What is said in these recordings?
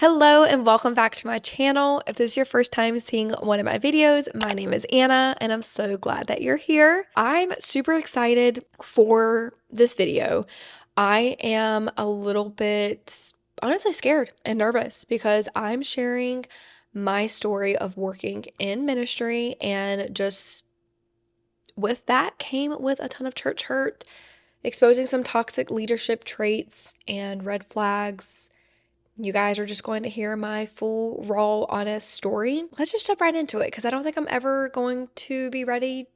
Hello and welcome back to my channel. If this is your first time seeing one of my videos, my name is Anna and I'm so glad that you're here. I'm super excited for this video. I am a little bit honestly scared and nervous because I'm sharing my story of working in ministry, and just with that came with a ton of church hurt, exposing some toxic leadership traits and red flags. You guys are just going to hear my full, raw, honest story. Let's just jump right into it because I don't think I'm ever going to be ready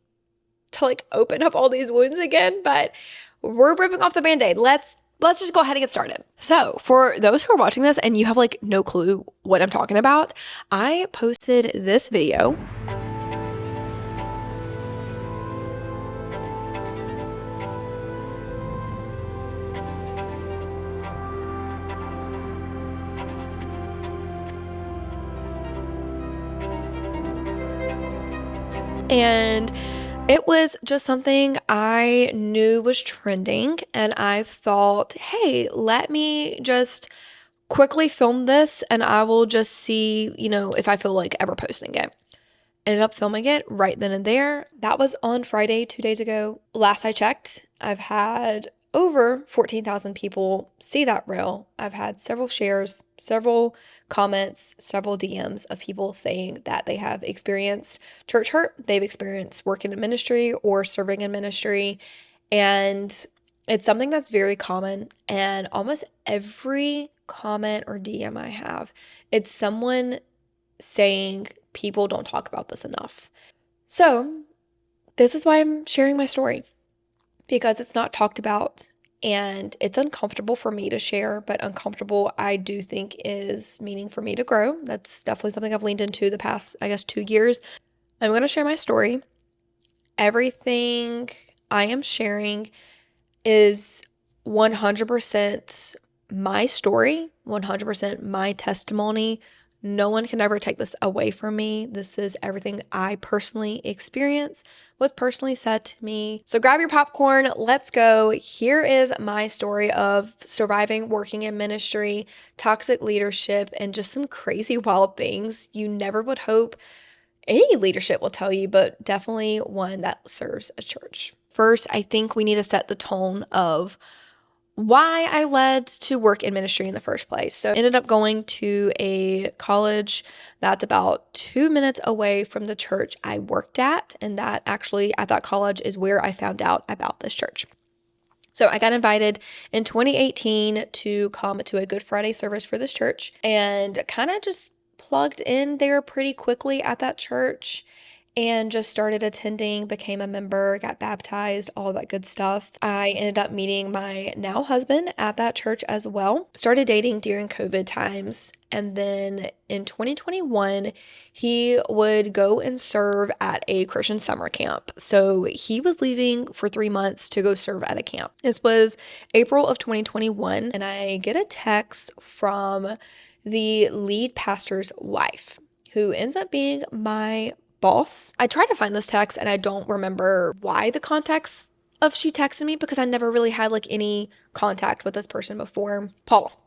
to open up all these wounds again, but we're ripping off the band-aid. Let's just go ahead and get started. So for those who are watching this and you have no clue what I'm talking about, I posted this video and it was just something I knew was trending, and I thought, hey, let me just quickly film this and I will just see, if I feel like ever posting it. Ended up filming it right then and there. That was on Friday, 2 days ago. Last I checked, I've had over 14,000 people see that reel. I've had several shares, several comments, several DMs of people saying that they have experienced church hurt, they've experienced working in ministry or serving in ministry, and it's something that's very common. And almost every comment or DM I have, it's someone saying people don't talk about this enough. So this is why I'm sharing my story, because it's not talked about and it's uncomfortable for me to share, but uncomfortable I do think is meaning for me to grow. That's definitely something I've leaned into the past, 2 years. I'm going to share my story. Everything I am sharing is 100% my story, 100% my testimony. No one can ever take this away from me. This is everything I personally experienced, was personally said to me. So grab your popcorn, let's go. Here is my story of surviving working in ministry, toxic leadership, and just some crazy wild things you never would hope any leadership will tell you, but definitely one that serves a church. First, I think we need to set the tone of why I led to work in ministry in the first place. So I ended up going to a college that's about 2 minutes away from the church I worked at. And that actually at that college is where I found out about this church. So I got invited in 2018 to come to a Good Friday service for this church, and kind of just plugged in there pretty quickly at that church and just started attending, became a member, got baptized, all that good stuff. I ended up meeting my now husband at that church as well. Started dating during COVID times. And then in 2021, he would go and serve at a Christian summer camp. So he was leaving for 3 months to go serve at a camp. This was April of 2021. And I get a text from the lead pastor's wife, who ends up being my boss. I tried to find this text and I don't remember why the context of she texted me, because I never really had any contact with this person before. Pause.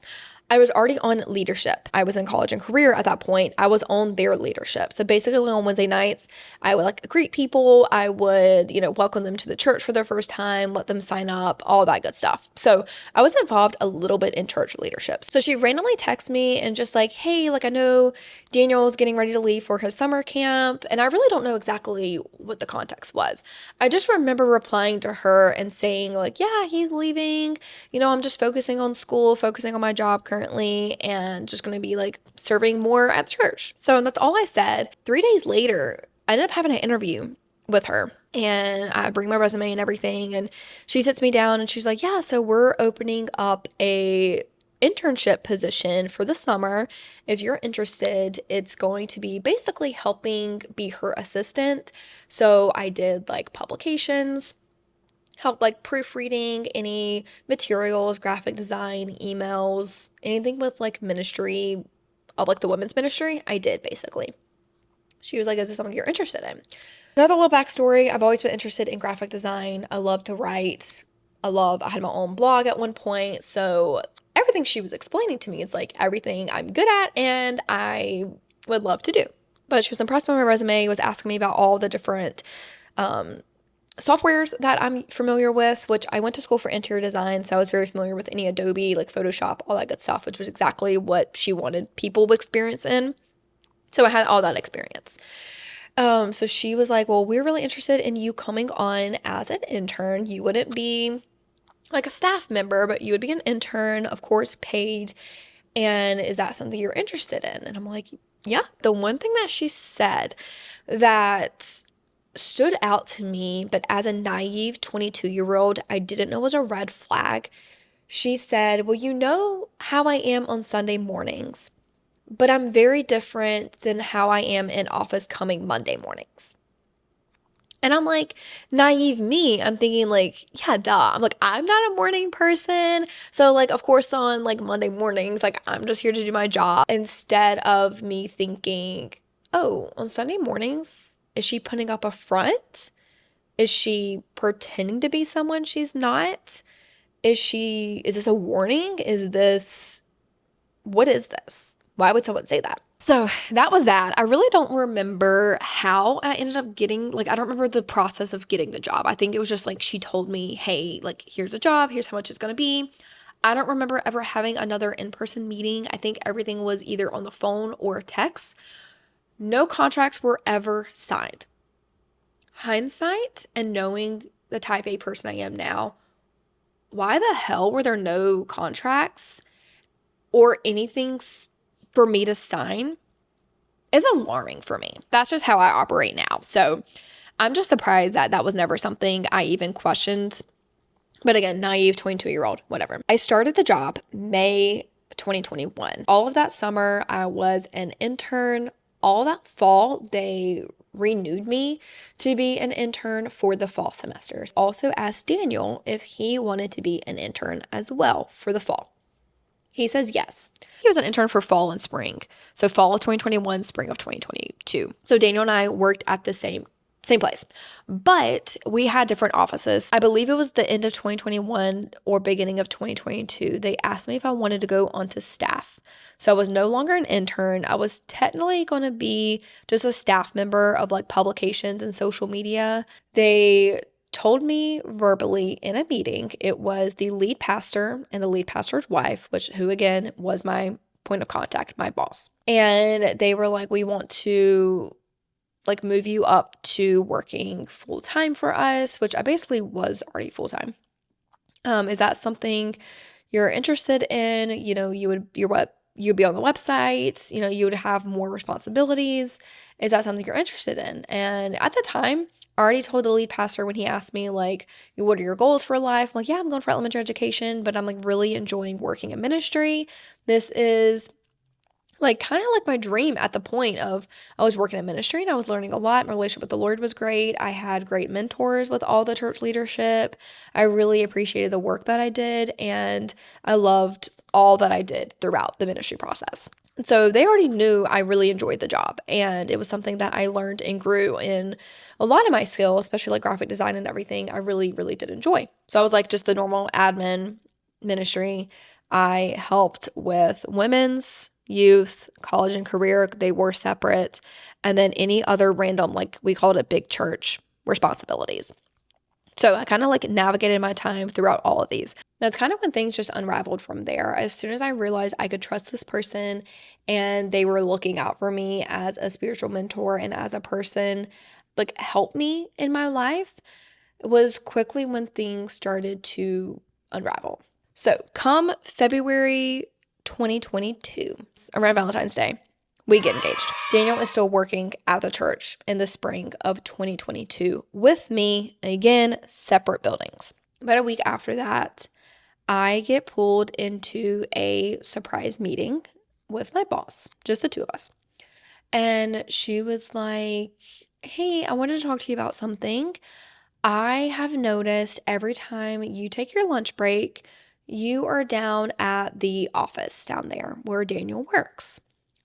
I was already on leadership. I was in college and career at that point. I was on their leadership. So basically on Wednesday nights, I would greet people. I would, welcome them to the church for their first time, let them sign up, all that good stuff. So I was involved a little bit in church leadership. So she randomly texts me and just hey, I know Daniel's getting ready to leave for his summer camp. And I really don't know exactly what the context was. I just remember replying to her and saying yeah, he's leaving. I'm just focusing on school, focusing on my job currently, and just going to be serving more at the church. So that's all I said. 3 days later, I ended up having an interview with her, and I bring my resume and everything, and she sits me down and she's like, yeah, so we're opening up a internship position for the summer. If you're interested, it's going to be basically helping be her assistant. So I did publications, help proofreading any materials, graphic design, emails, anything with ministry of the women's ministry, I did basically. She was like, is this something you're interested in? Another little backstory, I've always been interested in graphic design. I love to write. I had my own blog at one point. So everything she was explaining to me is like everything I'm good at and I would love to do. But she was impressed by my resume, was asking me about all the different softwares that I'm familiar with, which I went to school for interior design, so I was very familiar with any Adobe, like Photoshop, all that good stuff, which was exactly what she wanted people with experience in. So I had all that experience. So she was like, well, we're really interested in you coming on as an intern. You wouldn't be like a staff member, but you would be an intern, of course, paid. And is that something you're interested in? And I'm like, yeah. The one thing that she said that stood out to me, but as a naive 22-year-old, I didn't know was a red flag. She said, well, you know how I am on Sunday mornings, but I'm very different than how I am in office coming Monday mornings. And I'm like, naive me, I'm thinking like, yeah, duh. I'm like, I'm not a morning person. So like, of course, on like Monday mornings, like I'm just here to do my job instead of me thinking, oh, on Sunday mornings, is she putting up a front? Is she pretending to be someone she's not? Is this a warning? What is this? Why would someone say that? So that was that. I really don't remember how I ended up getting, like, I don't remember the process of getting the job. I think it was just like she told me, hey, like, here's a job, here's how much it's going to be. I don't remember ever having another in-person meeting. I think everything was either on the phone or text. No contracts were ever signed. Hindsight and knowing the type A person I am now, why the hell were there no contracts or anything for me to sign is alarming for me. That's just how I operate now. So I'm just surprised that that was never something I even questioned. But again, naive 22-year-old, whatever. I started the job May 2021. All of that summer, I was an intern. All that fall, they renewed me to be an intern for the fall semesters. Also asked Daniel if he wanted to be an intern as well for the fall. He says yes. He was an intern for fall and spring. So fall of 2021, spring of 2022. So Daniel and I worked at the same place. But we had different offices. I believe it was the end of 2021 or beginning of 2022. They asked me if I wanted to go onto staff. So I was no longer an intern. I was technically going to be just a staff member of like publications and social media. They told me verbally in a meeting, it was the lead pastor and the lead pastor's wife, who again was my point of contact, my boss. And they were like, we want to like move you up to working full time for us, which I basically was already full time. Is that something you're interested in? You know, you'd be on the website, you know, you would have more responsibilities. Is that something you're interested in? And at the time, I already told the lead pastor when he asked me, like, what are your goals for life? I'm like, yeah, I'm going for elementary education, but I'm like really enjoying working in ministry. This is like kind of like my dream at the point of I was working in ministry and I was learning a lot. My relationship with the Lord was great. I had great mentors with all the church leadership. I really appreciated the work that I did and I loved all that I did throughout the ministry process. So they already knew I really enjoyed the job and it was something that I learned and grew in a lot of my skills, especially like graphic design and everything. I really, really did enjoy. So I was like just the normal admin ministry. I helped with women's, youth, college and career. They were separate. And then any other random, like we called it big church responsibilities. So I kind of like navigated my time throughout all of these. That's kind of when things just unraveled from there. As soon as I realized I could trust this person and they were looking out for me as a spiritual mentor and as a person, like help me in my life, it was quickly when things started to unravel. So come February 2022, around Valentine's Day, we get engaged. Daniel is still working at the church in the spring of 2022 with me, again, separate buildings. About a week after that, I get pulled into a surprise meeting with my boss, just the two of us. And she was like, hey, I wanted to talk to you about something. I have noticed every time you take your lunch break, you are down at the office down there where Daniel works.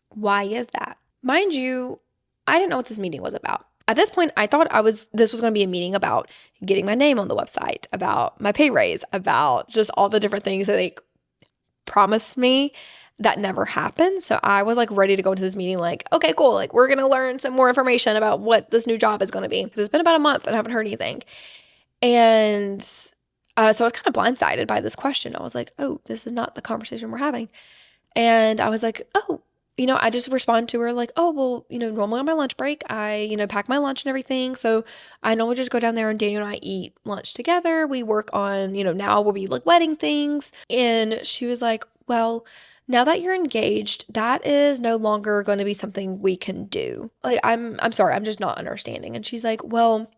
Why is that? Mind you, I didn't know what this meeting was about. At this point, I thought this was going to be a meeting about getting my name on the website, about my pay raise, about just all the different things that promised me that never happened. So I was like ready to go into this meeting like, okay, cool. Like we're going to learn some more information about what this new job is going to be. Because it's been about a month and I haven't heard anything. And so I was kind of blindsided by this question. I was like, oh, this is not the conversation we're having. And I was like, oh, I just respond to her like, oh, well, normally on my lunch break, I, pack my lunch and everything. So I normally just go down there and Daniel and I eat lunch together. We work on, now we'll be like wedding things. And she was like, well, now that you're engaged, that is no longer going to be something we can do. Like, I'm sorry, I'm just not understanding. And she's like, well,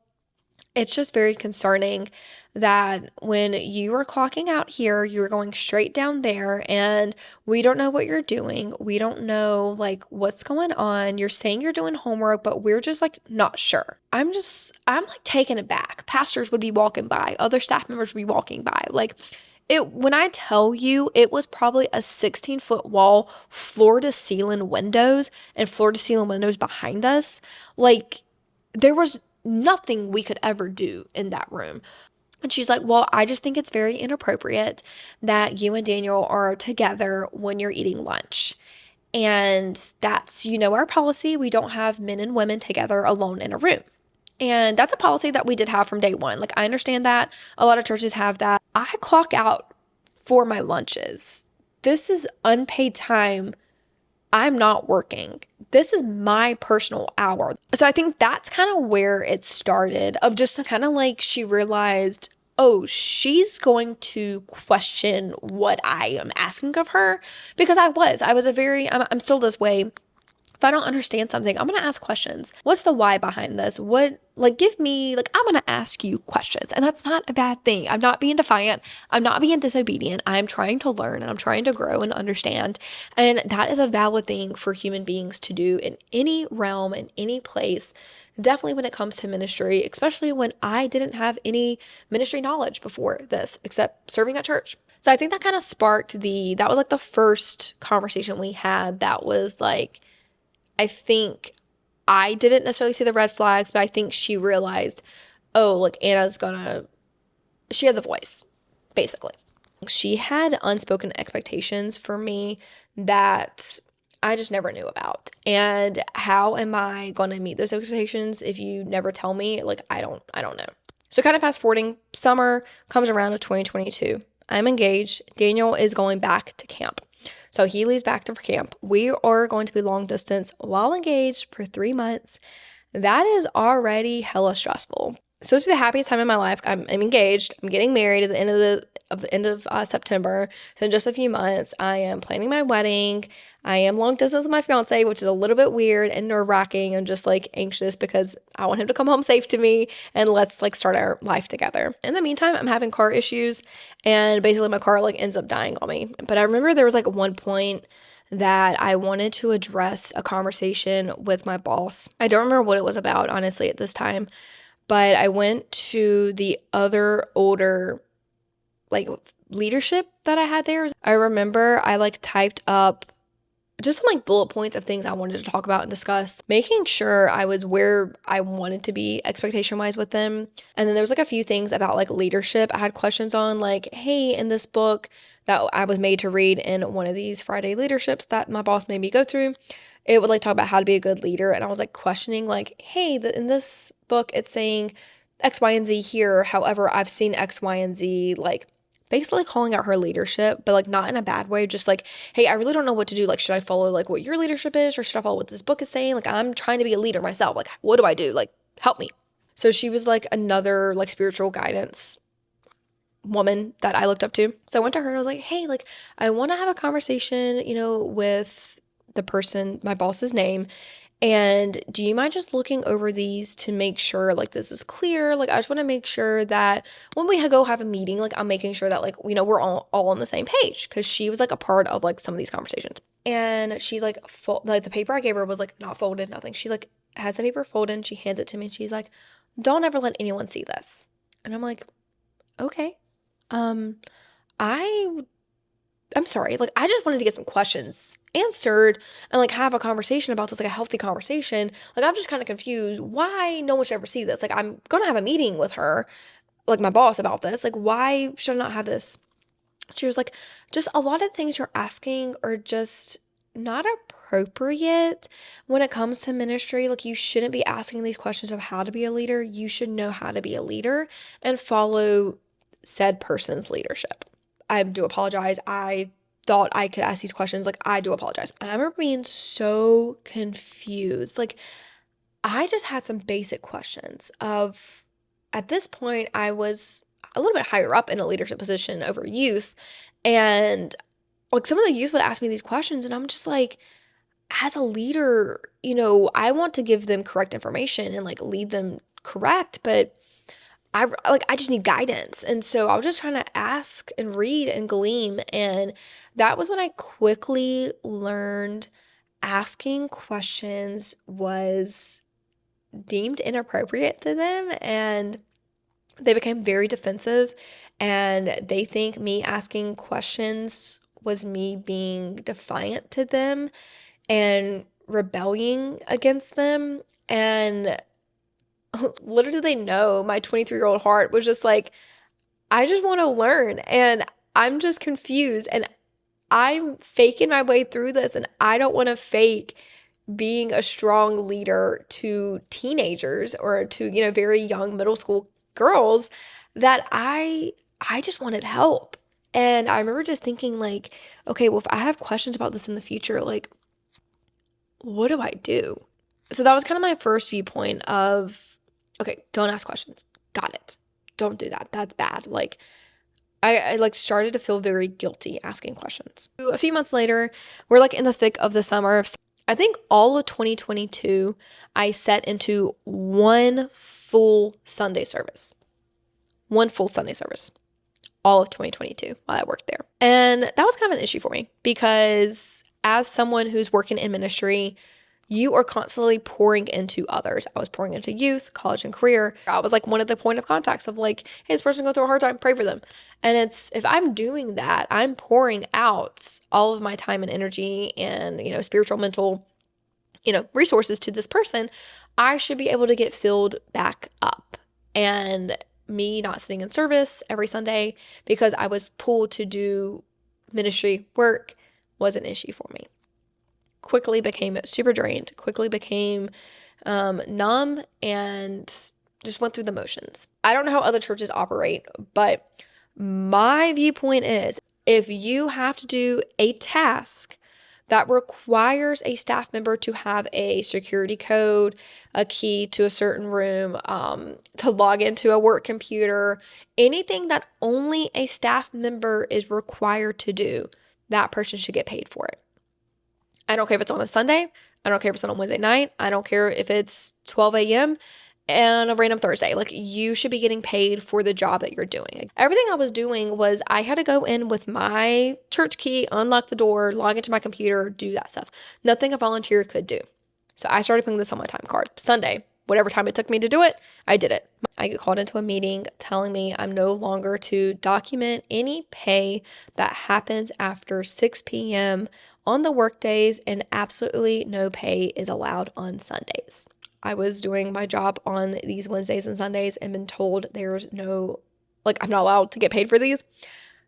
it's just very concerning that when you are clocking out here, you're going straight down there and we don't know what you're doing. We don't know like what's going on. You're saying you're doing homework, but we're just like not sure. I'm like taken aback. Pastors would be walking by, other staff members would be walking by. Like when I tell you, it was probably a 16-foot wall, floor to ceiling windows and floor to ceiling windows behind us. Like there was nothing we could ever do in that room. And she's like, well, I just think it's very inappropriate that you and Daniel are together when you're eating lunch. And that's, our policy. We don't have men and women together alone in a room. And that's a policy that we did have from day one. Like, I understand that. A lot of churches have that. I clock out for my lunches. This is unpaid time. I'm not working. This is my personal hour. So I think that's kind of where it started, of just kind of like she realized, oh, she's going to question what I am asking of her, because I'm still this way. If I don't understand something, I'm going to ask questions. What's the why behind this? I'm going to ask you questions. And that's not a bad thing. I'm not being defiant. I'm not being disobedient. I'm trying to learn and I'm trying to grow and understand. And that is a valid thing for human beings to do in any realm, in any place. Definitely when it comes to ministry, especially when I didn't have any ministry knowledge before this, except serving at church. So I think that kind of that was like the first conversation we had that was like, I think I didn't necessarily see the red flags, but I think she realized, oh, like she has a voice, basically. She had unspoken expectations for me that I just never knew about. And how am I going to meet those expectations if you never tell me? Like, I don't know. So kind of fast forwarding, summer comes around of 2022. I'm engaged. Daniel is going back to camp. So he leaves back to camp. We are going to be long distance while engaged for 3 months. That is already hella stressful. It's supposed to be the happiest time in my life. I'm engaged. I'm getting married at the end of September. So in just a few months, I am planning my wedding. I am long distance with my fiance, which is a little bit weird and nerve-wracking. I'm just like anxious because I want him to come home safe to me and let's like start our life together. In the meantime, I'm having car issues and basically my car like ends up dying on me. But I remember there was like one point that I wanted to address a conversation with my boss. I don't remember what it was about, honestly, at this time. But I went to the other older like leadership that I had there. I remember I like typed up just some like bullet points of things I wanted to talk about and discuss, making sure I was where I wanted to be expectation wise with them. And then there was like a few things about like leadership I had questions on, like, hey, in this book that I was made to read in one of these Friday leaderships that my boss made me go through, it would like talk about how to be a good leader. And I was like questioning like, hey, in this book, it's saying X, Y, and Z here. However, I've seen X, Y, and Z, like basically calling out her leadership, but like not in a bad way. Just like, hey, I really don't know what to do. Like, should I follow like what your leadership is, or should I follow what this book is saying? Like, I'm trying to be a leader myself. Like, what do I do? Like, help me. So she was like another like spiritual guidance woman that I looked up to. So I went to her and I was like, hey, like, I want to have a conversation, with the person, my boss's name. And do you mind just looking over these to make sure like this is clear? Like, I just want to make sure that when we go have a meeting, like I'm making sure that like, we're all on the same page, because she was like a part of like some of these conversations. And she like, like the paper I gave her was like not folded, nothing. She like has the paper folded and she hands it to me and she's like, don't ever let anyone see this. And I'm like, okay. I'm sorry, like, I just wanted to get some questions answered and, like, have a conversation about this, like, a healthy conversation. Like, I'm just kind of confused why no one should ever see this. Like, I'm going to have a meeting with her, like, my boss about this. Like, why should I not have this? She was like, just a lot of things you're asking are just not appropriate when it comes to ministry. Like, you shouldn't be asking these questions of how to be a leader. You should know how to be a leader and follow said person's leadership. I do apologize. I thought I could ask these questions. Like, I do apologize. I remember being so confused. Like, I just had some basic questions of, at this point, I was a little bit higher up in a leadership position over youth. And like, some of the youth would ask me these questions, and I'm just like, as a leader, I want to give them correct information and like lead them correct, but I just need guidance. And so I was just trying to ask and read and glean. And that was when I quickly learned asking questions was deemed inappropriate to them, and they became very defensive, and they think me asking questions was me being defiant to them and rebelling against them. And little did they know, my 23-year-old heart was just like, I just want to learn, and I'm just confused, and I'm faking my way through this, and I don't want to fake being a strong leader to teenagers or to, very young middle school girls, that I just wanted help. And I remember just thinking like, okay, well, if I have questions about this in the future, like, what do I do? So that was kind of my first viewpoint of, okay, don't ask questions. Got it. Don't do that. That's bad. Like, I like started to feel very guilty asking questions. A few months later, we're like in the thick of the summer. I think all of 2022, I set into one full Sunday service. One full Sunday service. All of 2022 while I worked there. And that was kind of an issue for me, because as someone who's working in ministry, you are constantly pouring into others. I was pouring into youth, college, and career. I was like one of the point of contacts of like, hey, this person's going through a hard time, pray for them. And if I'm doing that, I'm pouring out all of my time and energy and, spiritual, mental, resources to this person. I should be able to get filled back up. And me not sitting in service every Sunday because I was pulled to do ministry work was an issue for me. Quickly became super drained, quickly became numb, and just went through the motions. I don't know how other churches operate, but my viewpoint is, if you have to do a task that requires a staff member to have a security code, a key to a certain room, to log into a work computer, anything that only a staff member is required to do, that person should get paid for it. I don't care if it's on a Sunday. I don't care if it's on a Wednesday night. I don't care if it's 12 a.m. and a random Thursday. Like, you should be getting paid for the job that you're doing. Everything I was doing was I had to go in with my church key, unlock the door, log into my computer, do that stuff. Nothing a volunteer could do. So I started putting this on my time card. Sunday, whatever time it took me to do it, I did it. I get called into a meeting telling me I'm no longer to document any pay that happens after 6 p.m. on the work days, and absolutely no pay is allowed on Sundays. I was doing my job on these Wednesdays and Sundays and been told there's no, I'm not allowed to get paid for these.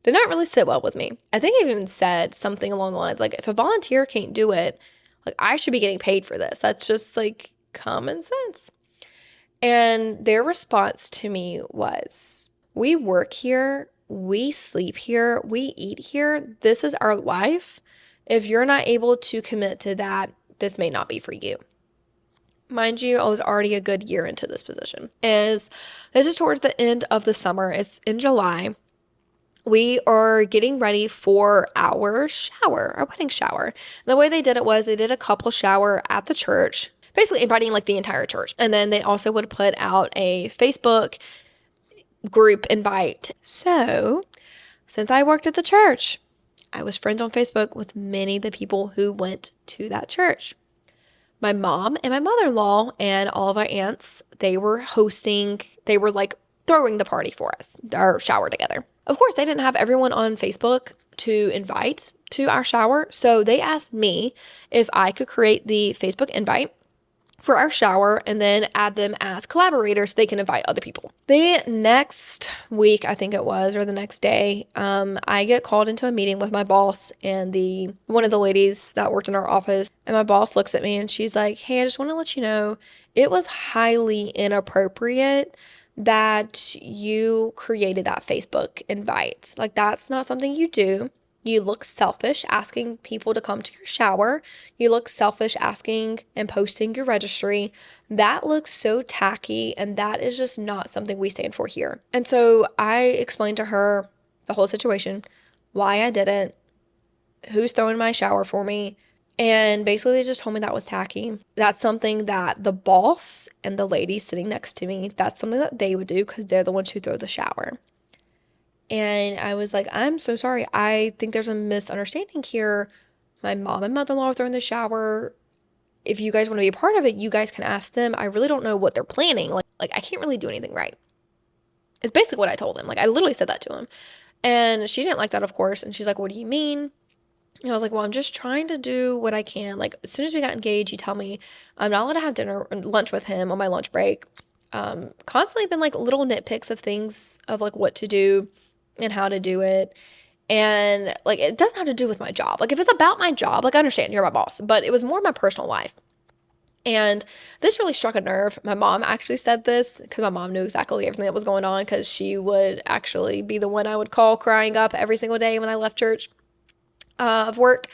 Did not really sit well with me. I think I even said something along the lines, like, if a volunteer can't do it, I should be getting paid for this. That's just common sense. And their response to me was, we work here, we sleep here, we eat here. This is our life. If you're not able to commit to that, this may not be for you. Mind you, I was already a good year into this position. This is towards the end of the summer. It's in July. We are getting ready for our wedding shower. And the way they did it was they did a couple shower at the church, basically inviting the entire church. And then they also would put out a Facebook group invite. So, since I worked at the church, I was friends on Facebook with many of the people who went to that church. My mom and my mother-in-law and all of our aunts, they were throwing the party for us, our shower together. Of course, they didn't have everyone on Facebook to invite to our shower, so they asked me if I could create the Facebook invite for our shower and then add them as collaborators so they can invite other people. The next week, I think it was, or the next day, I get called into a meeting with my boss and one of the ladies that worked in our office. And my boss looks at me and she's like, hey, I just want to let you know it was highly inappropriate that you created that Facebook invite. Like, that's not something you do. You look selfish asking people to come to your shower. You look selfish asking and posting your registry. That looks so tacky, and that is just not something we stand for here. And so I explained to her the whole situation, why I did it, who's throwing my shower for me, and basically they just told me that was tacky. That's something that the boss and the lady sitting next to me, that's something that they would do because they're the ones who throw the shower. And I was like, I'm so sorry. I think there's a misunderstanding here. My mom and mother-in-law are throwing the shower. If you guys want to be a part of it, you guys can ask them. I really don't know what they're planning. Like I can't really do anything right. It's basically what I told them. Like, I literally said that to him. And she didn't like that, of course. And she's like, what do you mean? And I was like, well, I'm just trying to do what I can. Like, as soon as we got engaged, you tell me I'm not allowed to have dinner and lunch with him on my lunch break. Constantly been like little nitpicks of things of like what to do and how to do it. And like, it doesn't have to do with my job. Like, if it's about my job, like, I understand you're my boss, but it was more my personal life. And this really struck a nerve. My mom actually said this because my mom knew exactly everything that was going on, because she would actually be the one I would call crying up every single day when I left church of work.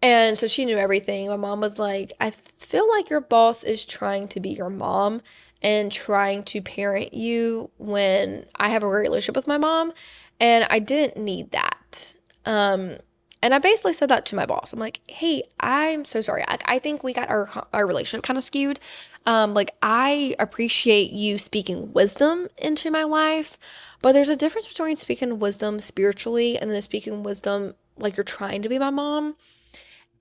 And so she knew everything. My mom was like, I feel like your boss is trying to be your mom and trying to parent you when I have a great relationship with my mom. And I didn't need that. And I basically said that to my boss. I'm like, hey, I'm so sorry. I think we got our relationship kind of skewed. Like, I appreciate you speaking wisdom into my life, but there's a difference between speaking wisdom spiritually and then speaking wisdom like you're trying to be my mom.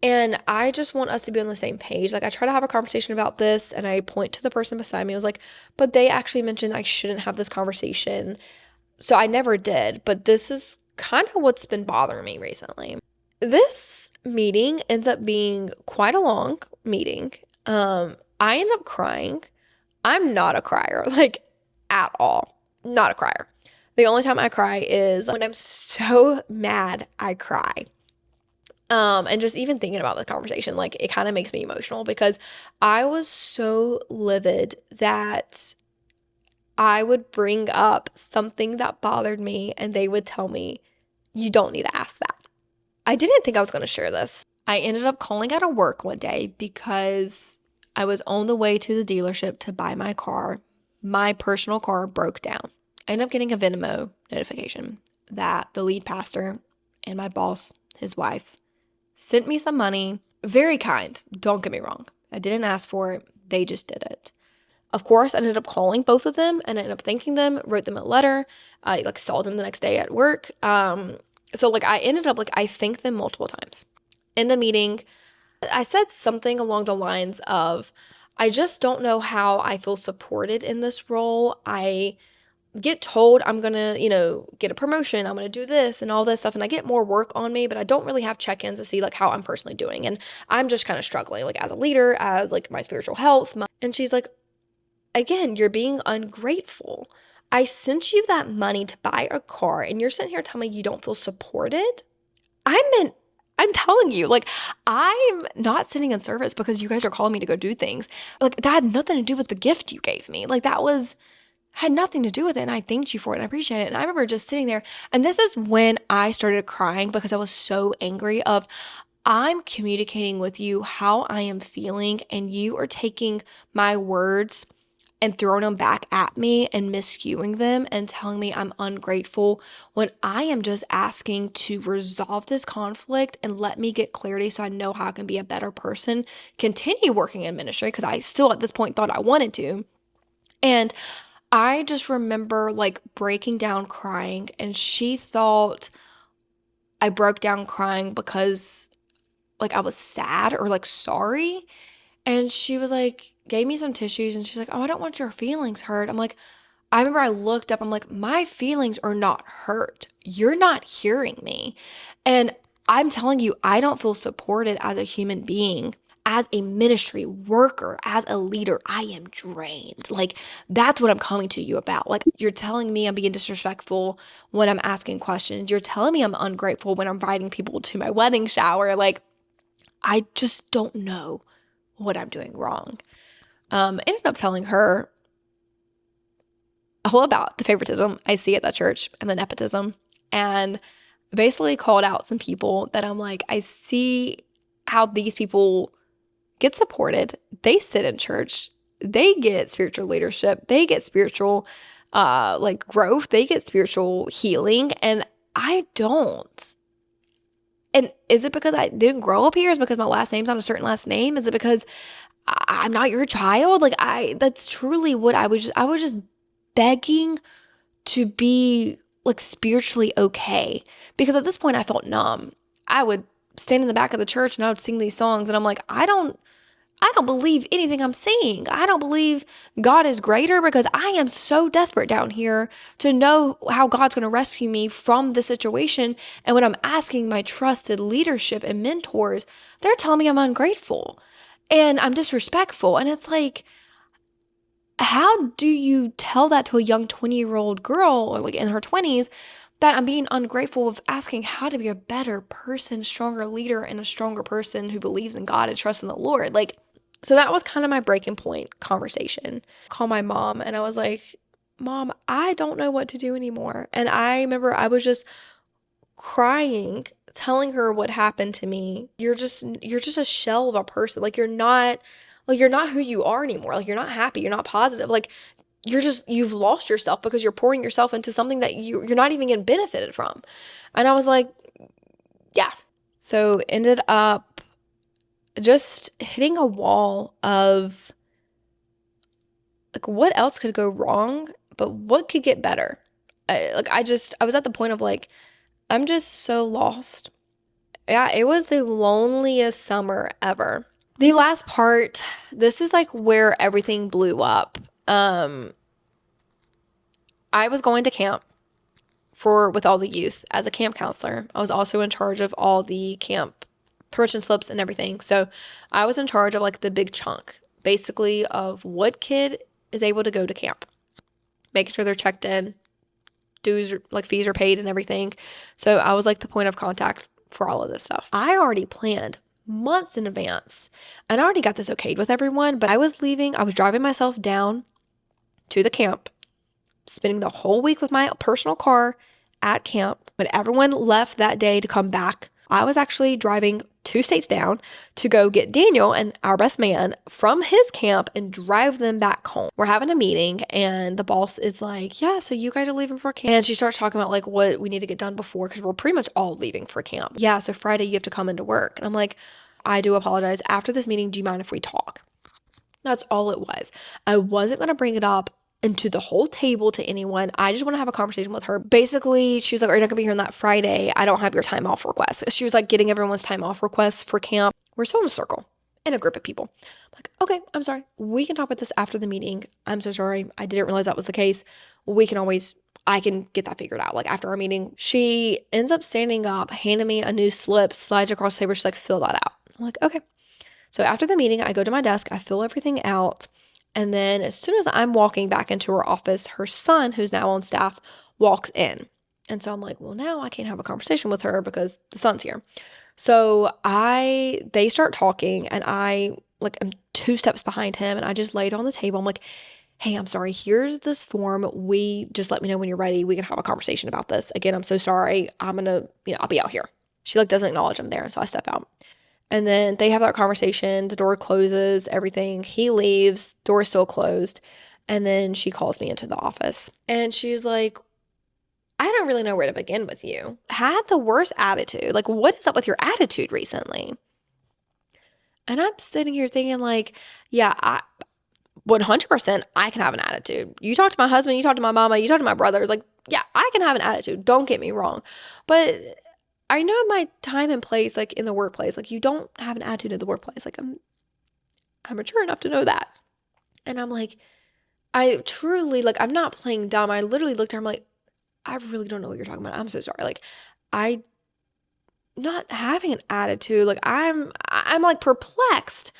And I just want us to be on the same page. Like, I try to have a conversation about this, and I point to the person beside me. I was like, but they actually mentioned I shouldn't have this conversation. So I never did, but this is kind of what's been bothering me recently. This meeting ends up being quite a long meeting. I end up crying. I'm not a crier, like, at all. Not a crier. The only time I cry is when I'm so mad I cry. And just even thinking about the conversation, like, it kind of makes me emotional because I was so livid that I would bring up something that bothered me and they would tell me, you don't need to ask that. I didn't think I was going to share this. I ended up calling out of work one day because I was on the way to the dealership to buy my car. My personal car broke down. I ended up getting a Venmo notification that the lead pastor and my boss, his wife, sent me some money. Very kind. Don't get me wrong. I didn't ask for it. They just did it. Of course, I ended up calling both of them and I ended up thanking them, wrote them a letter. I saw them the next day at work. So I ended up I thanked them multiple times. In the meeting, I said something along the lines of, I just don't know how I feel supported in this role. I get told I'm going to, get a promotion, I'm going to do this and all this stuff, and I get more work on me, but I don't really have check-ins to see how I'm personally doing. And I'm just kind of struggling as a leader, as my spiritual health. And she's like, again, you're being ungrateful. I sent you that money to buy a car and you're sitting here telling me you don't feel supported? I'm telling you, I'm not sitting in service because you guys are calling me to go do things. That had nothing to do with the gift you gave me. Had nothing to do with it, and I thanked you for it and I appreciate it. And I remember just sitting there, and this is when I started crying because I was so angry of, I'm communicating with you how I am feeling and you are taking my words and throwing them back at me and miscuing them and telling me I'm ungrateful when I am just asking to resolve this conflict and let me get clarity so I know how I can be a better person, continue working in ministry, because I still at this point thought I wanted to. And I just remember breaking down crying, and she thought I broke down crying because I was sad or sorry. And she was gave me some tissues and she's like, oh, I don't want your feelings hurt. I remember I looked up, I'm like, my feelings are not hurt. You're not hearing me. And I'm telling you, I don't feel supported as a human being as a ministry worker, as a leader, I am drained. Like, that's what I'm coming to you about. Like, you're telling me I'm being disrespectful when I'm asking questions. You're telling me I'm ungrateful when I'm inviting people to my wedding shower. Like, I just don't know what I'm doing wrong. Ended up telling her all about the favoritism I see at that church and the nepotism, and basically called out some people that I'm like, I see how these people get supported. They sit in church. They get spiritual leadership. They get spiritual growth. They get spiritual healing. And I don't. And is it because I didn't grow up here? Is it because my last name's not a certain last name? Is it because I'm not your child? Like, that's truly what I was just begging to be like spiritually okay. Because at this point I felt numb. I would stand in the back of the church and I would sing these songs and I'm like, I don't believe anything I'm seeing. I don't believe God is greater, because I am so desperate down here to know how God's going to rescue me from the situation. And when I'm asking my trusted leadership and mentors, they're telling me I'm ungrateful and I'm disrespectful. And it's like, how do you tell that to a young 20-year-old girl, or like in her 20s, that I'm being ungrateful of asking how to be a better person, stronger leader, and a stronger person who believes in God and trusts in the Lord? Like, so that was kind of my breaking point conversation. Call my mom and I was like, Mom, I don't know what to do anymore. And I remember I was just crying, telling her what happened to me. You're just a shell of a person. Like, you're not who you are anymore. Like, you're not happy. You're not positive. Like, you've lost yourself because you're pouring yourself into something that you're not even getting benefited from. And I was like, yeah. So ended up just hitting a wall of like, what else could go wrong, but what could get better? I was at the point of like, I'm just so lost. Yeah, it was the loneliest summer ever. The last part, this is like where everything blew up. I was going to camp with all the youth as a camp counselor. I was also in charge of all the camp permission slips and everything. So I was in charge of like the big chunk, basically, of what kid is able to go to camp, making sure they're checked in, dues, like fees are paid and everything. So I was like the point of contact for all of this stuff. I already planned months in advance and I already got this okayed with everyone, but I was driving myself down to the camp, spending the whole week with my personal car at camp. When everyone left that day to come back, I was actually driving 2 states down to go get Daniel and our best man from his camp and drive them back home. We're having a meeting and the boss is like, yeah, so you guys are leaving for camp. And she starts talking about like what we need to get done before, because we're pretty much all leaving for camp. Yeah, so Friday you have to come into work. And I'm like, I do apologize. After this meeting, do you mind if we talk? That's all it was. I wasn't going to bring it up into the whole table to anyone. I just want to have a conversation with her. Basically, she was like, are you not gonna be here on that Friday? I don't have your time off request. She was like getting everyone's time off requests for camp. We're still in a circle, in a group of people. I'm like, okay, I'm sorry. We can talk about this after the meeting. I'm so sorry. I didn't realize that was the case. I can get that figured out. Like, after our meeting, she ends up standing up, handing me a new slip, slides across the table. She's like, fill that out. I'm like, okay. So after the meeting, I go to my desk, I fill everything out. And then as soon as I'm walking back into her office, her son, who's now on staff, walks in. And so I'm like, well, now I can't have a conversation with her because the son's here. So they start talking and I like am 2 steps behind him and I just lay it on the table. I'm like, hey, I'm sorry. Here's this form. Just let me know when you're ready. We can have a conversation about this. Again, I'm so sorry. I'll be out here. She like doesn't acknowledge I'm there. And so I step out. And then they have that conversation. The door closes, everything. He leaves, door is still closed. And then she calls me into the office. And she's like, I don't really know where to begin with you. Had the worst attitude. Like, what is up with your attitude recently? And I'm sitting here thinking like, yeah, 100% I can have an attitude. You talk to my husband, you talk to my mama, you talk to my brothers. Like, yeah, I can have an attitude. Don't get me wrong. But I know my time and place, like in the workplace, like you don't have an attitude in the workplace. Like I'm mature enough to know that. And I'm like, I truly, like, I'm not playing dumb. I literally looked at her, I'm like, I really don't know what you're talking about. I'm so sorry. Like, I not having an attitude. Like I'm like perplexed.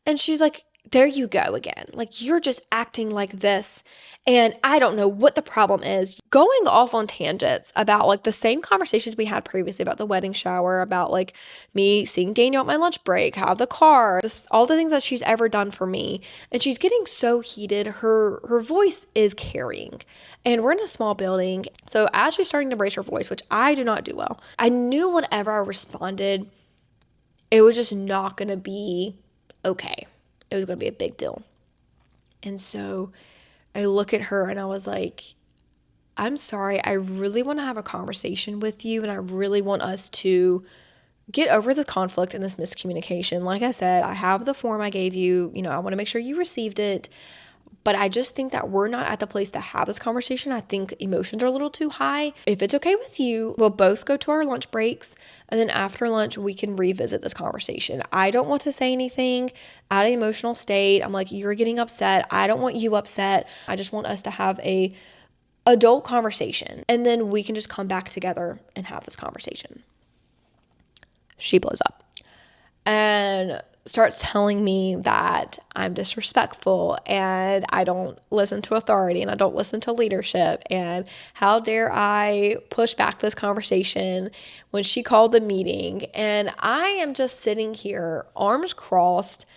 And she's like, there you go again. Like, you're just acting like this. And I don't know what the problem is. Going off on tangents about like the same conversations we had previously about the wedding shower, about like me seeing Daniel at my lunch break, how the car, all the things that she's ever done for me. And she's getting so heated. Her voice is carrying. And we're in a small building. So as she's starting to raise her voice, which I do not do well, I knew whenever I responded, it was just not going to be okay. It was going to be a big deal. And so I look at her and I was like, I'm sorry. I really want to have a conversation with you, and I really want us to get over the conflict and this miscommunication. Like I said, I have the form I gave you. I want to make sure you received it. But I just think that we're not at the place to have this conversation. I think emotions are a little too high. If it's okay with you, we'll both go to our lunch breaks, and then after lunch, we can revisit this conversation. I don't want to say anything out of emotional state. I'm like, you're getting upset. I don't want you upset. I just want us to have a adult conversation, and then we can just come back together and have this conversation. She blows up and starts telling me that I'm disrespectful and I don't listen to authority and I don't listen to leadership, and how dare I push back this conversation when she called the meeting. And I am just sitting here, arms crossed,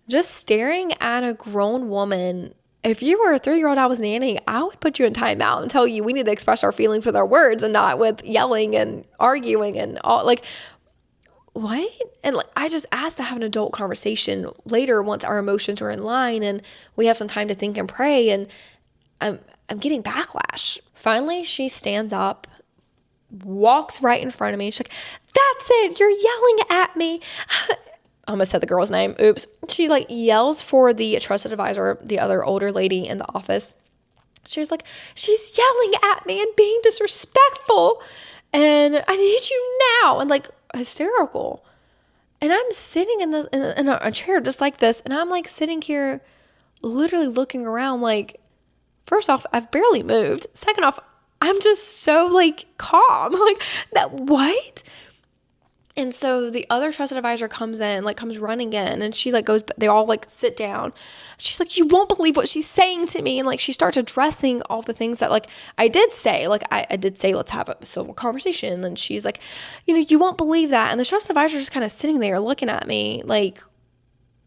just staring at a grown woman. If you were a 3-year-old I was nannying, I would put you in timeout and tell you we need to express our feelings with our words and not with yelling and arguing and all. Like, what? And like, I just asked to have an adult conversation later once our emotions are in line and we have some time to think and pray, and I'm getting backlash. Finally, she stands up, walks right in front of me, and she's like, that's it, you're yelling at me. I almost said the girl's name. Oops. She like yells for the trusted advisor, the other older lady in the office. She was like, she's yelling at me and being disrespectful, and I need you now, and like hysterical. And I'm sitting in a chair just like this, and I'm like sitting here literally looking around like, first off, I've barely moved. Second off, I'm just so like calm. Like, that what? And so the other trusted advisor comes running in, and she like goes, they all like sit down. She's like, you won't believe what she's saying to me. And like, she starts addressing all the things that like I did say, like I did say, let's have a civil conversation. And she's like, you won't believe that. And the trusted advisor is just kind of sitting there looking at me like,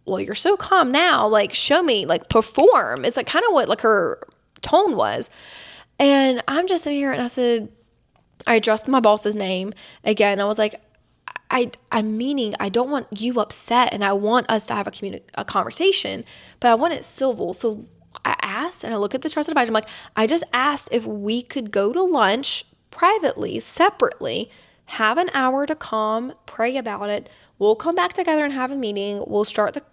well, you're so calm now. Like, show me, like perform. It's like kind of what like her tone was. And I'm just sitting here, and I addressed my boss's name again. I was like, I'm meaning I don't want you upset, and I want us to have a conversation, but I want it civil. So I asked, and I look at the trusted advisor. I'm like, I just asked if we could go to lunch privately, separately, have an hour to calm, pray about it. We'll come back together and have a meeting. We'll start the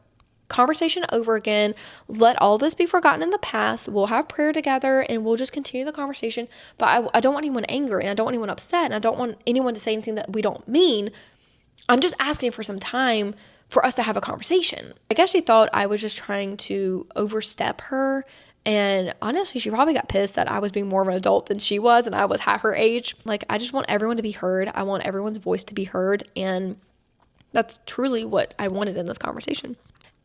conversation over again. Let all this be forgotten in the past. We'll have prayer together, and we'll just continue the conversation. But I don't want anyone angry, and I don't want anyone upset, and I don't want anyone to say anything that we don't mean. I'm just asking for some time for us to have a conversation. I guess she thought I was just trying to overstep her. And honestly, she probably got pissed that I was being more of an adult than she was, and I was half her age. Like, I just want everyone to be heard. I want everyone's voice to be heard. And that's truly what I wanted in this conversation.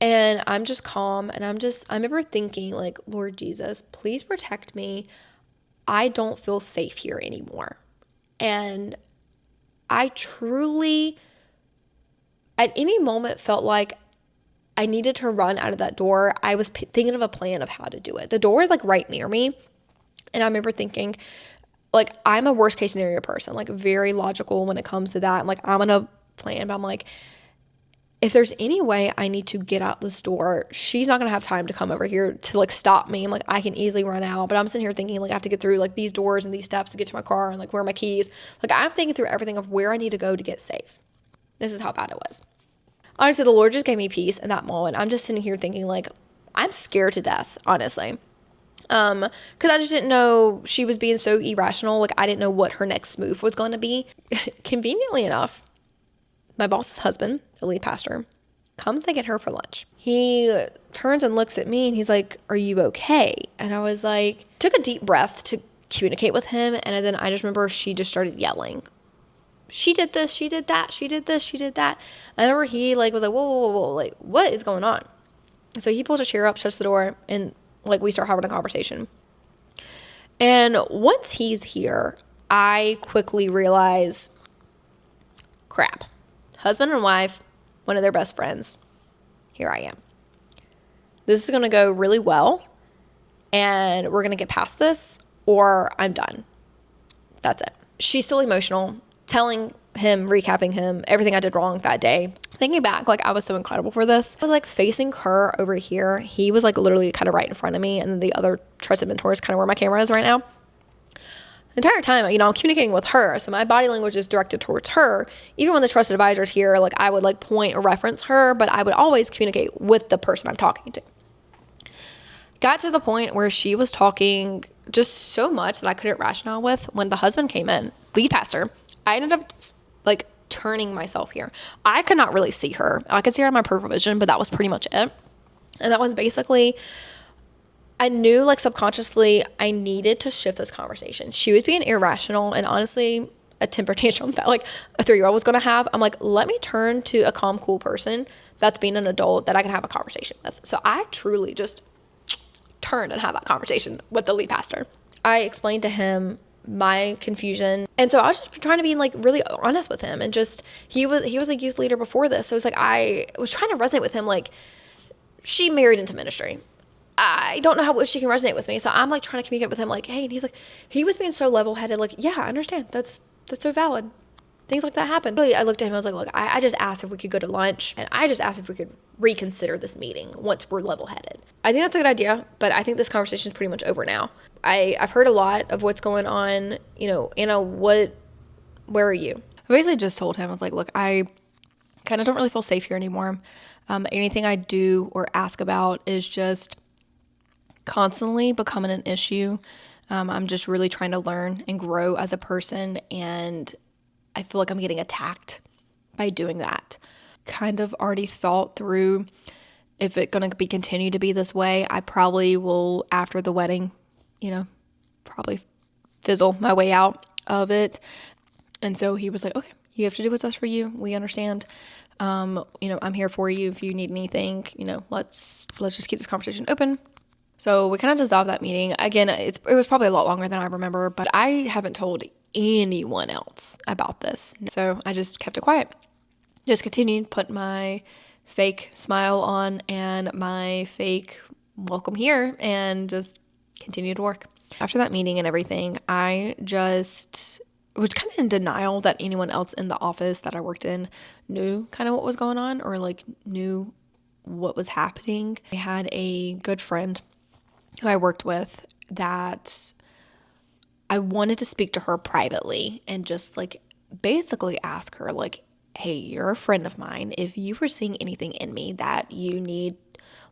And I'm just calm. And I remember thinking like, Lord Jesus, please protect me. I don't feel safe here anymore. And I truly, at any moment, felt like I needed to run out of that door. I was thinking of a plan of how to do it. The door is like right near me. And I remember thinking, like, I'm a worst case scenario person, like very logical when it comes to that. I'm like, I'm going to plan, but I'm like, if there's any way I need to get out this door, she's not going to have time to come over here to like stop me. I'm like, I can easily run out, but I'm sitting here thinking like I have to get through like these doors and these steps to get to my car, and like where are my keys? Like, I'm thinking through everything of where I need to go to get safe. This is how bad it was. Honestly, the Lord just gave me peace in that moment. I'm just sitting here thinking like, I'm scared to death, honestly. Because I just didn't know she was being so irrational. Like, I didn't know what her next move was going to be. Conveniently enough, my boss's husband, the lead pastor, comes to get her for lunch. He turns and looks at me, and he's like, are you okay? And I was like, took a deep breath to communicate with him. And then I just remember she just started yelling. she did this, she did that, she did this, she did that. I remember he like was like, whoa, whoa, whoa, whoa, like what is going on? So he pulls a chair up, shuts the door, and like we start having a conversation. And once he's here, I quickly realize, crap, husband and wife, one of their best friends. Here I am. This is going to go really well, and we're going to get past this, or I'm done. That's it. She's still emotional, telling him, recapping him, everything I did wrong that day. Thinking back, like I was so incredible for this. I was like facing her over here. He was like literally kind of right in front of me, and then the other trusted mentor is kind of where my camera is right now. The entire time, I'm communicating with her, so my body language is directed towards her. Even when the trusted advisor is here, like I would like point or reference her, but I would always communicate with the person I'm talking to. Got to the point where she was talking just so much that I couldn't rationale with. When the husband came in, lead pastor, I ended up like turning myself here. I could not really see her. I could see her in my peripheral vision, but that was pretty much it. And that was basically, I knew like subconsciously I needed to shift this conversation. She was being irrational, and honestly a temper tantrum that like a 3-year-old was going to have. I'm like, let me turn to a calm, cool person that's being an adult that I can have a conversation with. So I truly just turned and had that conversation with the lead pastor. I explained to him my confusion, and so I was just trying to be like really honest with him, and just he was a youth leader before this, so it's like I was trying to resonate with him. Like, she married into ministry. I don't know how she can resonate with me, so I'm like trying to communicate with him like, hey, and he's like, he was being so level-headed, like, yeah, I understand, that's so valid, things like that happen. Really, I looked at him, I was like, look, I just asked if we could go to lunch, and I just asked if we could reconsider this meeting once we're level-headed. I think that's a good idea, but I think this conversation is pretty much over now. I've heard a lot of what's going on, Anna, where are you? I basically just told him, I was like, look, I kind of don't really feel safe here anymore. Anything I do or ask about is just constantly becoming an issue. I'm just really trying to learn and grow as a person, and I feel like I'm getting attacked by doing that. Kind of already thought through if it's going to be continue to be this way, I probably will, after the wedding, probably fizzle my way out of it. And so he was like, okay, you have to do what's best for you. We understand. I'm here for you. If you need anything, let's just keep this conversation open. So we kind of dissolved that meeting. Again, it was probably a lot longer than I remember, but I haven't told anyone else about this. So I just kept it quiet. Just continued, put my fake smile on and my fake welcome here, and just continued to work. After that meeting and everything, I just was kind of in denial that anyone else in the office that I worked in knew kind of what was going on, or like knew what was happening. I had a good friend who I worked with that I wanted to speak to her privately and just like basically ask her like, hey, you're a friend of mine. If you were seeing anything in me that you need,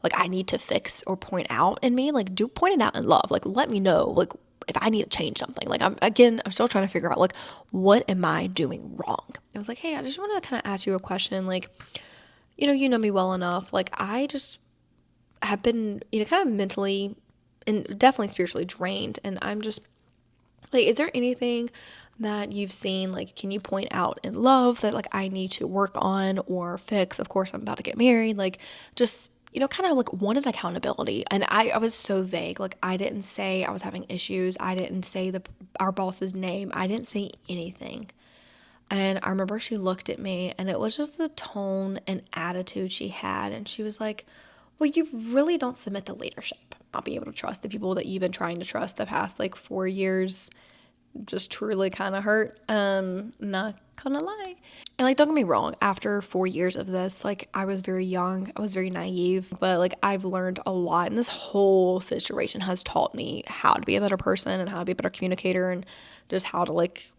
like I need to fix or point out in me, like do point it out in love. Like let me know, like if I need to change something. Like I'm still trying to figure out like, what am I doing wrong? I was like, hey, I just want to kind of ask you a question. Like, you know me well enough. Like I just have been, kind of mentally and definitely spiritually drained. And I'm just like, is there anything that you've seen, like, can you point out in love that like I need to work on or fix? Of course, I'm about to get married. Like just, kind of like wanted accountability. And I was so vague. Like I didn't say I was having issues. I didn't say our boss's name. I didn't say anything. And I remember she looked at me, and it was just the tone and attitude she had. And she was like, well, you really don't submit to leadership. Not be able to trust the people that you've been trying to trust the past like 4 years. Just truly kind of hurt. Not gonna lie. And like, don't get me wrong, after 4 years of this, like I was very young, I was very naive, but like I've learned a lot, and this whole situation has taught me how to be a better person and how to be a better communicator, and just how to like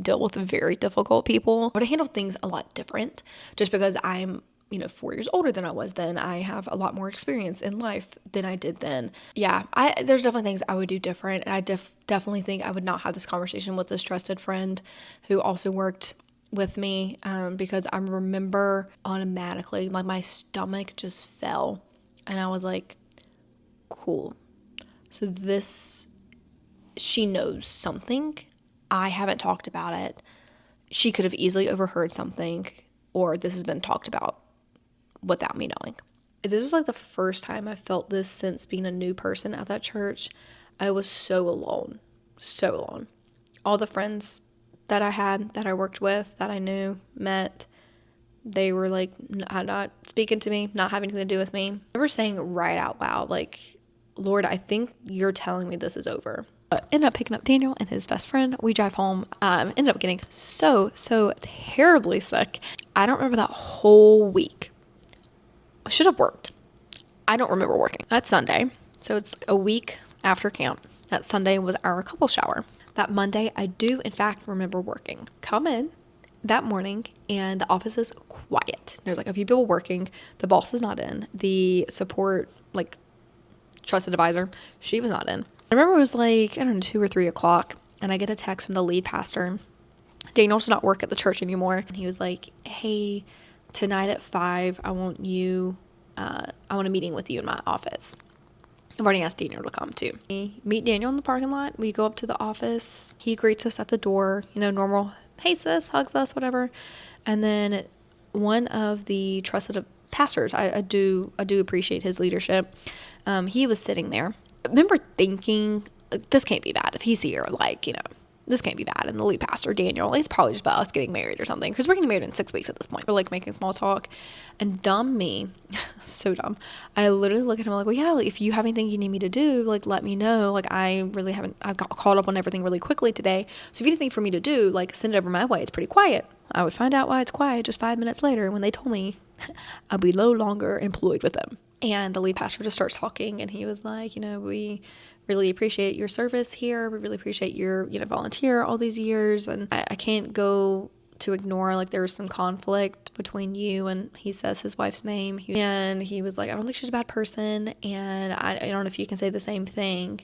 deal with very difficult people. But I handle things a lot different just because I'm 4 years older than I was then. I have a lot more experience in life than I did then. Yeah, there's definitely things I would do different. And I definitely think I would not have this conversation with this trusted friend who also worked with me, because I remember automatically, like my stomach just fell, and I was like, cool. So she knows something. I haven't talked about it. she could have easily overheard something, or this has been talked about without me knowing. This was like the first time I felt this since being a new person at that church. I was so alone, so alone. All the friends that I had, that I worked with, that I knew, met, they were like not speaking to me, not having anything to do with me. I remember saying right out loud, like, Lord, I think you're telling me this is over. But ended up picking up Daniel and his best friend. We drive home. Ended up getting so terribly sick. I don't remember that whole week. I should have worked. I don't remember working. That's Sunday. So it's a week after camp. That Sunday was our couple shower. That Monday, I do, in fact, remember working. Come in that morning, and the office is quiet. There's like a few people working. The boss is not in. The support, like, trusted advisor, she was not in. I remember it was like, I don't know, 2 or 3 o'clock, and I get a text from the lead pastor. Daniel does not work at the church anymore. And he was like, hey, tonight at 5, I want a meeting with you in my office. I've already asked Daniel to come too. We meet Daniel in the parking lot. We go up to the office. He greets us at the door, normal, hey sis, hugs us, whatever. And then one of the trusted pastors, I do appreciate his leadership. He was sitting there. I remember thinking, this can't be bad if he's here, this can't be bad. And the lead pastor, Daniel, he's probably just about us getting married or something, because we're getting married in 6 weeks at this point. We're like making small talk. And dumb me, so dumb, I literally look at him like, well, yeah, if you have anything you need me to do, let me know. I got caught up on everything really quickly today. So if you have anything for me to do, send it over my way. It's pretty quiet. I would find out why it's quiet just 5 minutes later when they told me I'll be no longer employed with them. And the lead pastor just starts talking, and he was like, we really appreciate your service here. We really appreciate your, volunteer all these years. And I can't go to ignore, there was some conflict between you, and he says his wife's name. And he was like, I don't think she's a bad person. And I don't know if you can say the same thing.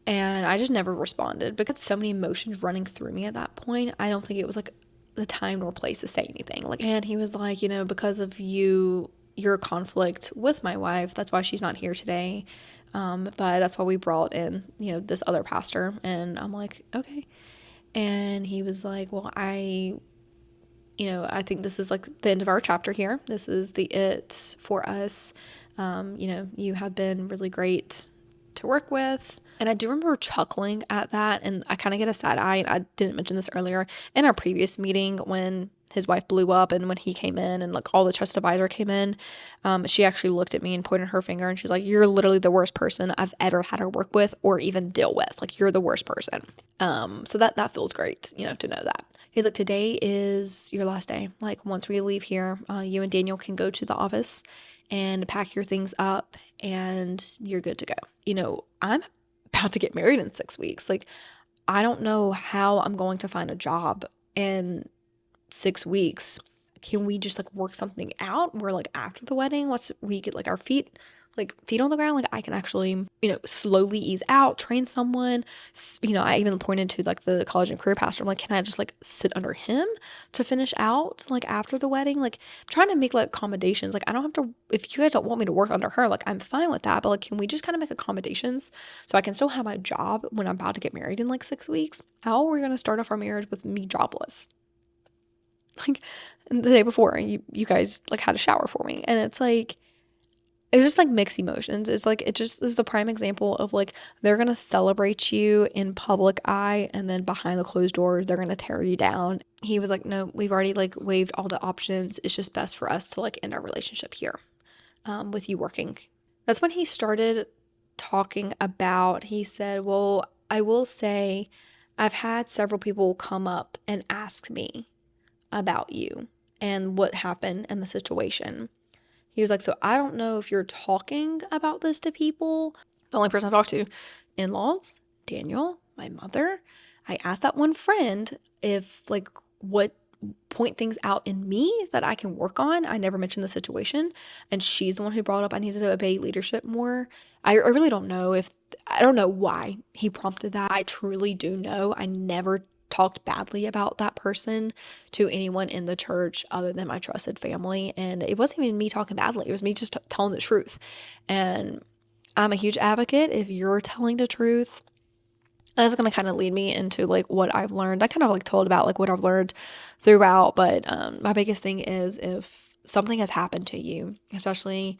And I just never responded because so many emotions running through me at that point. I don't think it was the time nor place to say anything. And he was like, because of your conflict with my wife, that's why she's not here today. But that's why we brought in, this other pastor. And I'm like, okay. And he was like, well, I think this is the end of our chapter here. This is the it for us. You have been really great to work with. And I do remember chuckling at that, and I kind of get a side eye. And I didn't mention this earlier in our previous meeting when his wife blew up, and when he came in and all the trusted advisor came in, she actually looked at me and pointed her finger, and she's like, you're literally the worst person I've ever had to work with or even deal with. You're the worst person. So that feels great, to know that. He's like, today is your last day. Once we leave here, you and Daniel can go to the office and pack your things up, and you're good to go. I'm about to get married in 6 weeks. I don't know how I'm going to find a job in 6 weeks. Can we just work something out where after the wedding, once we get our feet on the ground, I can actually, slowly ease out, train someone. I even pointed to the college and career pastor. I'm like, can I just sit under him to finish out after the wedding? I'm trying to make accommodations. I don't have to, if you guys don't want me to work under her, I'm fine with that. But can we just kind of make accommodations so I can still have my job when I'm about to get married in 6 weeks? How are we going to start off our marriage with me jobless? The day before, you guys had a shower for me, and it's it was just mixed emotions. It's it just is a prime example of they're gonna celebrate you in public eye, and then behind the closed doors they're gonna tear you down. He was like, no, we've already waived all the options. It's just best for us to end our relationship here, with you working. That's when he started talking about, he said, well, I will say I've had several people come up and ask me about you and what happened in the situation. He was like, so I don't know if you're talking about this to people. The only person I talked to, in-laws, Daniel, my mother. I asked that one friend if what point things out in me that I can work on. I never mentioned the situation, and she's the one who brought up I needed to obey leadership more. I really don't know I don't know why he prompted that. I truly do know I never talked badly about that person to anyone in the church other than my trusted family. And it wasn't even me talking badly. It was me just telling the truth. And I'm a huge advocate. If you're telling the truth, That's going to kind of lead me into like what I've learned. I kind of like told about like what I've learned throughout, but my biggest thing is if something has happened to you, especially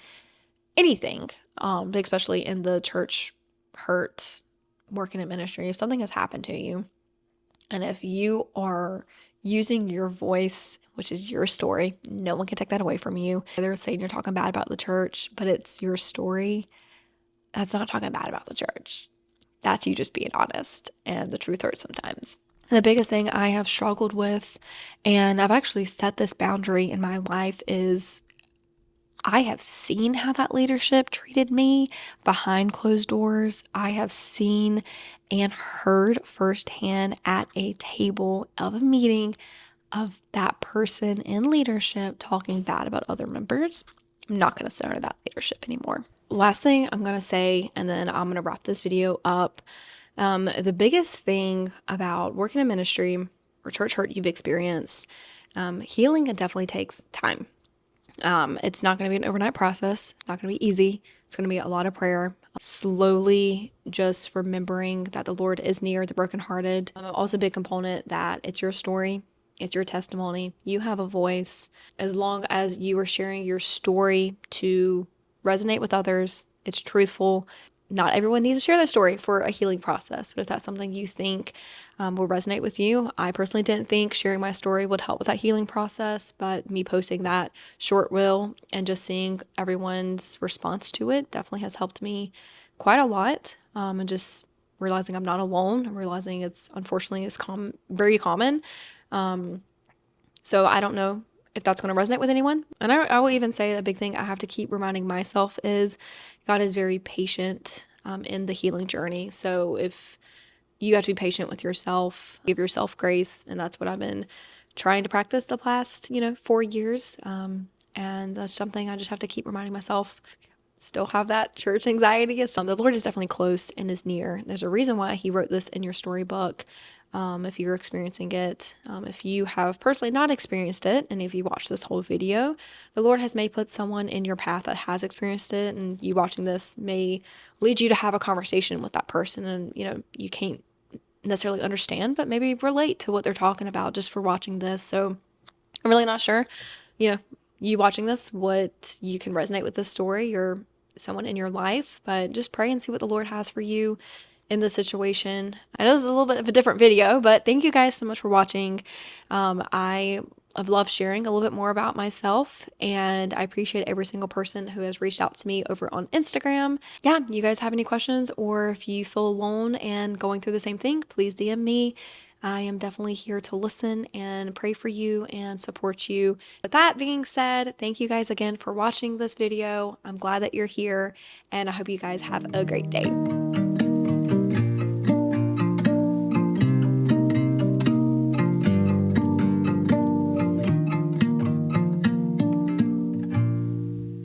anything, but especially in the church hurt, working in ministry, if something has happened to you, and if you are using your voice, which is your story, no one can take that away from you. They're saying you're talking bad about the church, but it's your story. That's not talking bad about the church. That's you just being honest, and the truth hurts sometimes. The biggest thing I have struggled with, and I've actually set this boundary in my life, is I have seen how that leadership treated me behind closed doors. I have seen and heard firsthand at a table of a meeting of that person in leadership talking bad about other members. I'm not going to sit under that leadership anymore. Last thing I'm going to say, and then I'm going to wrap this video up. The biggest thing about working in ministry or church hurt you've experienced, healing definitely takes time. It's not going to be an overnight process. It's not going to be easy. It's going to be a lot of prayer. Slowly just remembering that the Lord is near the brokenhearted. Also a big component that it's your story. It's your testimony. You have a voice. As long as you are sharing your story to resonate with others, it's truthful. Not everyone needs to share their story for a healing process, but if that's something you think will resonate with you, I personally didn't think sharing my story would help with that healing process, but me posting that short will and just seeing everyone's response to it definitely has helped me quite a lot. And just realizing I'm not alone, realizing it's unfortunately is very common. So I don't know if that's going to resonate with anyone. And I will even say a big thing I have to keep reminding myself is God is very patient in the healing journey. So if you have to be patient with yourself, give yourself grace. And that's what I've been trying to practice the past, 4 years. And that's something I just have to keep reminding myself. Still have that church anxiety. The Lord is definitely close and is near. There's a reason why he wrote this in your storybook. If you're experiencing it, if you have personally not experienced it, and if you watch this whole video, the Lord may put someone in your path that has experienced it, and you watching this may lead you to have a conversation with that person, and you can't necessarily understand, but maybe relate to what they're talking about just for watching this. So I'm really not sure, you watching this, what you can resonate with this story or someone in your life, but just pray and see what the Lord has for you in this situation. I know it's a little bit of a different video, but thank you guys so much for watching. I've loved sharing a little bit more about myself, and I appreciate every single person who has reached out to me over on Instagram. Yeah, you guys have any questions, or if you feel alone and going through the same thing, please DM me. I am definitely here to listen and pray for you and support you. With that being said, thank you guys again for watching this video. I'm glad that you're here, and I hope you guys have a great day.